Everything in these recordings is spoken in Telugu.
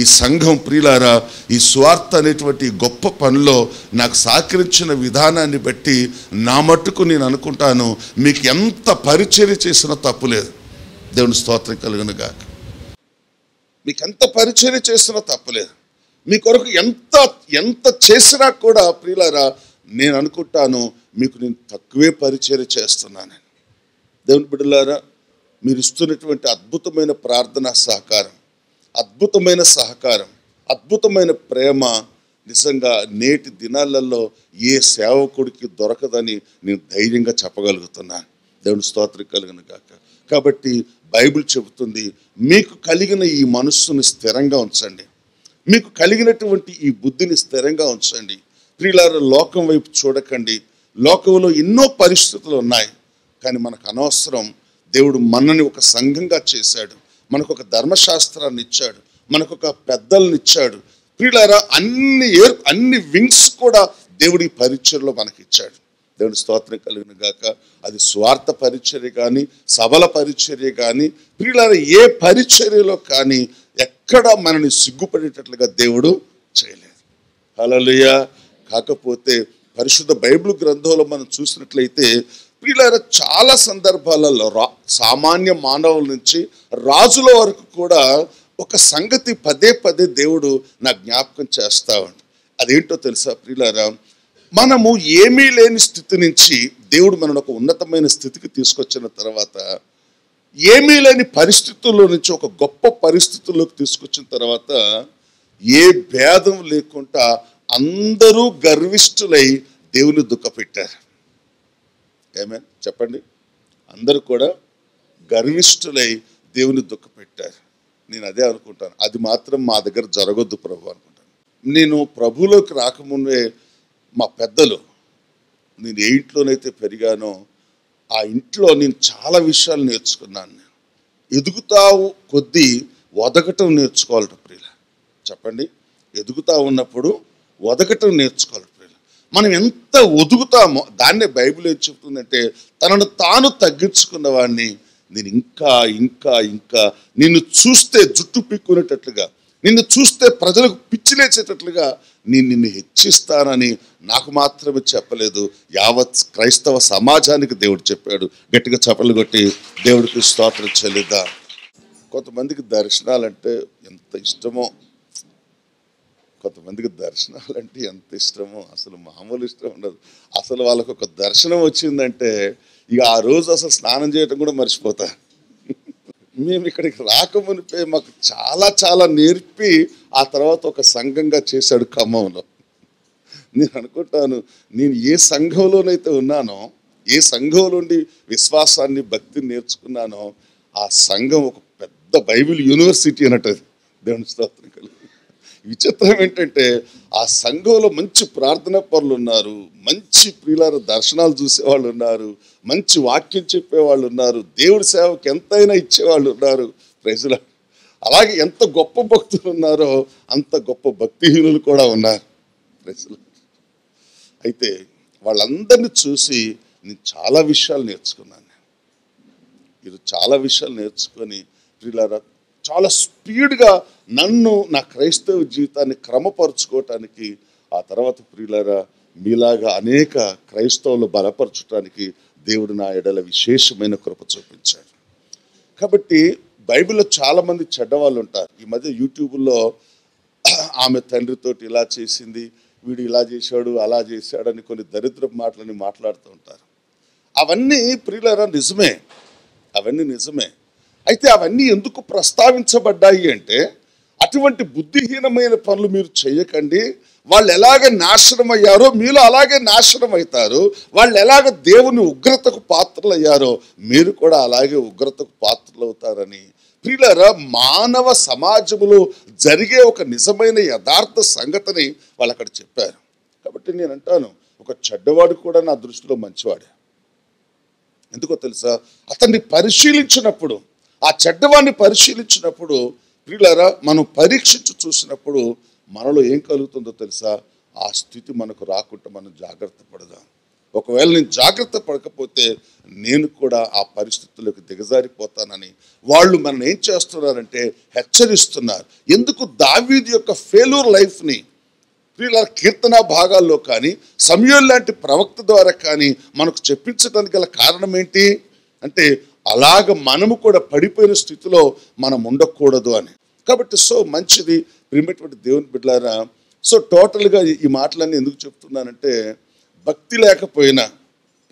ఈ సంఘం ప్రియులారా ఈ స్వార్థ అనేటువంటి గొప్ప పనిలో నాకు సహకరించిన విధానాన్ని బట్టి నా మట్టుకు నేను అనుకుంటాను మీకు ఎంత పరిచర్య చేసినా తప్పులేదు. దేవుని స్తోత్రం కలుగును గాక. మీకు ఎంత పరిచర్య చేసినా తప్పులేదు. మీ కొరకు ఎంత చేసినా కూడా ప్రియులారా నేను అనుకుంటాను మీకు నేను తక్కువే పరిచర్య చేస్తున్నాను. దేవుని బిడ్డలారా, మీరు ఇస్తున్నటువంటి అద్భుతమైన ప్రార్థనా సహకారం, అద్భుతమైన సహకారం, అద్భుతమైన ప్రేమ నిజంగా నేటి దినాలలో ఏ సేవకుడికి దొరకదని నేను ధైర్యంగా చెప్పగలుగుతున్నాను. దేవుని స్తోత్రం కలుగును గాక. కాబట్టి బైబిల్ చెబుతుంది, మీకు కలిగిన ఈ మనస్సును స్థిరంగా ఉంచండి, మీకు కలిగినటువంటి ఈ బుద్ధిని స్థిరంగా ఉంచండి. ప్రియులారా, లోకం వైపు చూడకండి. లోకంలో ఎన్నో పరిస్థితులు ఉన్నాయి, కానీ మనకు అనవసరం. దేవుడు మనని ఒక సంఘంగా చేశాడు, మనకు ఒక ధర్మశాస్త్రాన్ని ఇచ్చాడు, మనకు ఒక పెద్దల్ని ఇచ్చాడు. ప్రియులారా, అన్ని వింగ్స్ కూడా దేవుడి పరిచర్యలో మనకి ఇచ్చాడు. దేవుని స్తోత్రం కలుగును గాక. అది స్వార్థ పరిచర్య కానీ, సబల పరిచర్య కానీ, ప్రియులారా ఏ పరిచర్యలో కానీ ఎక్కడ మనని సిగ్గుపడేటట్లుగా దేవుడు చేయలేదు. హల్లెలూయా. కాకపోతే పరిశుద్ధ బైబిల్ గ్రంథంలో మనం చూసినట్లయితే ప్రియులారా చాలా సందర్భాలలో సామాన్య మానవుల నుంచి రాజుల వరకు కూడా ఒక సంగతి పదే పదే దేవుడు నా జ్ఞాపకం చేస్తా ఉంటాడు. అదేంటో తెలుసా ప్రియులారా, మనము ఏమీ లేని స్థితి నుంచి దేవుడు మనను ఒక ఉన్నతమైన స్థితికి తీసుకొచ్చిన తర్వాత, ఏమీ లేని పరిస్థితుల్లో నుంచి ఒక గొప్ప పరిస్థితుల్లోకి తీసుకొచ్చిన తర్వాత ఏ భేదం లేకుండా అందరూ గర్విష్ఠులై దేవుని దుఃఖపెట్టారు. ఏమేన్ చెప్పండి. అందరూ కూడా గర్విష్ఠులై దేవుని దుఃఖపెట్టారు. నేను అదే అనుకుంటాను, అది మాత్రం మా దగ్గర జరగొద్దు ప్రభు అనుకుంటాను. నేను ప్రభువులోకి రాకముందే మా పెద్దలు, నేను ఏ ఇంట్లోనైతే పెరిగానో ఆ ఇంట్లో నేను చాలా విషయాలు నేర్చుకున్నాను. ఎదుగుతావు కొద్దీ ఒదగటం నేర్చుకోవాలట ప్రియుల. చెప్పండి, ఎదుగుతా ఉన్నప్పుడు ఒదగటం నేర్చుకోవాలి ప్రియుల. మనం ఎంత ఒదుగుతామో దాన్నే బైబిల్ ఏం చెప్తుందంటే, తనను తాను తగ్గించుకున్న వాడిని నేను ఇంకా ఇంకా ఇంకా నిన్ను చూస్తే జుట్టు పీక్కునేటట్లుగా, నిన్ను చూస్తే ప్రజలకు పిచ్చిలేసేటట్లుగా నిన్ను హెచ్చిస్తానని నాకు మాత్రమే చెప్పలేదు, యావత్ క్రైస్తవ సమాజానికి దేవుడు చెప్పాడు. గట్టిగా చప్పట్లు కొట్టి దేవుడికి స్తోత్రం చెల్లిద్దాం. కొంతమందికి దర్శనాలంటే ఎంత ఇష్టమో, కొంతమందికి దర్శనాలంటే ఎంత ఇష్టమో, అసలు మామూలు ఇష్టం ఉండదు. అసలు వాళ్ళకు ఒక దర్శనం వచ్చిందంటే ఇక ఆ రోజు అసలు స్నానం చేయటం కూడా మర్చిపోతారు. మేము ఇక్కడికి రాకమునిపే మాకు చాలా చాలా నేర్పి ఆ తర్వాత ఒక సంఘంగా చేశాడు ఖమ్మంలో. నేను అనుకుంటాను, నేను ఏ సంఘంలోనైతే ఉన్నానో, ఏ సంఘం నుండి విశ్వాసాన్ని భక్తిని నేర్చుకున్నానో ఆ సంఘం ఒక పెద్ద బైబిల్ యూనివర్సిటీ అన్నట్టు. దేవుని స్తోత్రం కలుగు. విచిత్రం ఏంటంటే ఆ సంఘంలో మంచి ప్రార్థనా పరులు ఉన్నారు, మంచి ప్రియులార దర్శనాలు చూసేవాళ్ళు ఉన్నారు, మంచి వాక్యం చెప్పేవాళ్ళు ఉన్నారు, దేవుడి సేవకు ఎంతైనా ఇచ్చేవాళ్ళు ఉన్నారు. ప్రైజులా. అలాగే ఎంత గొప్ప భక్తులు ఉన్నారో అంత గొప్ప భక్తిహీనులు కూడా ఉన్నారు. ప్రైజులా. అయితే వాళ్ళందరినీ చూసి నేను చాలా విషయాలు నేర్చుకున్నాను. ఇది చాలా విషయాలు నేర్చుకొని ప్రియులారా చాలా స్పీడ్గా నన్ను నా క్రైస్తవ జీవితాన్ని క్రమపరుచుకోవటానికి, ఆ తర్వాత ప్రియులారా మీలాగా అనేక క్రైస్తవులు బలపరచడానికి దేవుడు నా ఎడల విశేషమైన కృప చూపించాడు. కాబట్టి బైబిల్లో చాలామంది చెడ్డవాళ్ళు ఉంటారు. ఈ మధ్య యూట్యూబ్లో ఆమె తండ్రితోటి ఇలా చేసింది, వీడు ఇలా చేశాడు, అలా చేశాడని కొన్ని దరిద్ర మాటలని మాట్లాడుతూ ఉంటారు. అవన్నీ ప్రియులారా నిజమే, అవన్నీ నిజమే. అయితే అవన్నీ ఎందుకు ప్రస్తావించబడ్డాయి అంటే, అటువంటి బుద్ధిహీనమైన పనులు మీరు చేయకండి. వాళ్ళు ఎలాగ నాశనం అయ్యారో మీలో అలాగే నాశనం అవుతారు. వాళ్ళు ఎలాగ దేవుని ఉగ్రతకు పాత్రలు అయ్యారో మీరు కూడా అలాగే ఉగ్రతకు పాత్రలు అవుతారని ప్రియులారా మానవ సమాజంలో జరిగే ఒక నిజమైన యథార్థ సంగతిని వాళ్ళు అక్కడ చెప్పారు. కాబట్టి నేను అంటాను, ఒక చెడ్డవాడు కూడా నా దృష్టిలో మంచివాడే. ఎందుకో తెలుసా, అతన్ని పరిశీలించినప్పుడు, ఆ చెడ్డవాడిని పరిశీలించినప్పుడు ప్రియులారా మనం పరీక్షించి చూసినప్పుడు మనలో ఏం కలుగుతుందో తెలుసా, ఆ స్థితి మనకు రాకుండా మనం జాగ్రత్త పడదాం. ఒకవేళ నేను జాగ్రత్త పడకపోతే నేను కూడా ఆ పరిస్థితులకు దిగజారిపోతానని వాళ్ళు మనం ఏం చేస్తున్నారంటే హెచ్చరిస్తున్నారు. ఎందుకు దావీదు యొక్క ఫెయిల్యూర్ లైఫ్ని వీళ్ళ కీర్తన భాగాల్లో కానీ సమూయేలు లాంటి ప్రవక్త ద్వారా కానీ మనకు చెప్పించడానికి గల కారణం ఏంటి అంటే అలాగ మనము కూడా పడిపోయిన స్థితిలో మనం ఉండకూడదు అని. కాబట్టి మంచిది ప్రియమైనటువంటి దేవుని బిడ్డలారా. టోటల్గా ఈ మాటలన్నీ ఎందుకు చెప్తున్నానంటే భక్తి లేకపోయినా,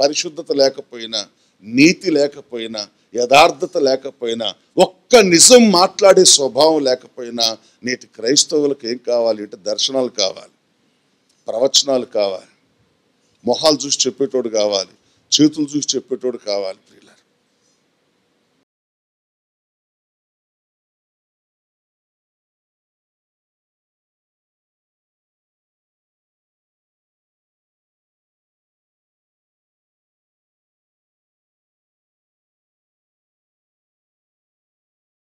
పరిశుద్ధత లేకపోయినా, నీతి లేకపోయినా, యథార్థత లేకపోయినా, ఒక్క నిజం మాట్లాడే స్వభావం లేకపోయినా నేటి క్రైస్తవులకు ఏం కావాలి అంటే దర్శనాలు కావాలి, ప్రవచనాలు కావాలి, మొహాలు చూసి చెప్పేటోడు కావాలి, చేతులు చూసి చెప్పేటోడు కావాలి. ప్రియులారా,